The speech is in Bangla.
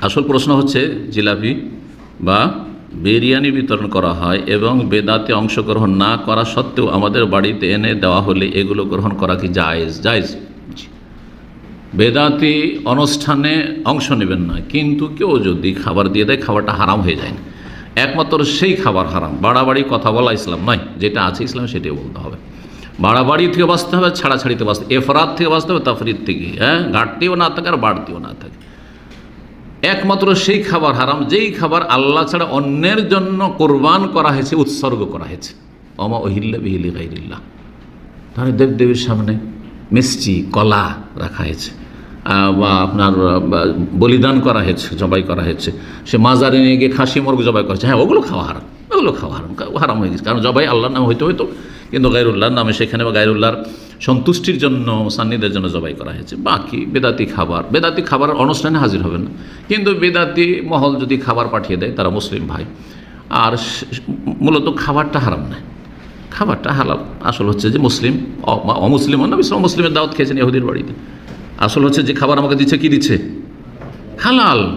আসল প্রশ্ন হচ্ছে জিলাপি বা বিরিয়ানি বিতরণ করা হয় এবং বেদাতে অংশগ্রহণ না করা সত্ত্বেও আমাদের বাড়িতে এনে দেওয়া হলে এগুলো গ্রহণ করা কি জায়েজ? জায়েজ। বেদাতি অনুষ্ঠানে অংশ নেবেন না, কিন্তু কেউ যদি খাবার দিয়ে দেয় খাবারটা হারাম হয়ে যায় না। একমাত্র সেই খাবার হারাম, বাড়াবাড়ি কথা বলা ইসলাম নয়। যেটা আছে ইসলাম সেটাই বলতে হবে। বাড়াবাড়ি থেকে বাঁচতে হবে, ছাড়াছাড়িতে বাঁচতে, এফরাত থেকে বাঁচতে হবে, তাফরিদ থেকে, ঘাটতিও না থাকে আর বাড়তিও না থাকে। একমাত্র সেই খাবার হারাম যেই খাবার আল্লাহ ছাড়া অন্যের জন্য কোরবান করা হয়েছে, উৎসর্গ করা হয়েছে। অমা ওহিল্লা বিহিলি গাইরিল্লাহ, তাহলে দেবদেবীর সামনে মিষ্টি কলা রাখা হয়েছে, বা আপনার বলিদান করা হয়েছে, জবাই করা হয়েছে, সে মাজারে নিয়ে গিয়ে খাসি মুরগ জবাই করেছে, হ্যাঁ ওগুলো খাওয়া হারাম, ওগুলো খাওয়া হারাম, হারাম হয়ে গেছে। কারণ জবাই আল্লাহর নামে হইতে হইতো, কিন্তু গায়রুল্লাহর নামে সেখানে বা গায়রুল্লাহর সন্তুষ্টির জন্য, সান্নিধ্যের জন্য জবাই করা হয়েছে। বাকি বেদাতি খাবারের অনুষ্ঠানে হাজির হবে না, কিন্তু বেদাতি মহল যদি খাবার পাঠিয়ে দেয়, তারা মুসলিম ভাই, আর মূলত খাবারটা হারাম নয়, খাবারটা হালাল। আসল হচ্ছে যে মুসলিম অমুসলিম না, মুসলিমের দাওয়াত খেয়েছেন ইহুদির বাড়িতে, আসল হচ্ছে যে খাবার আমাকে দিচ্ছে, কি দিচ্ছে? হালাল।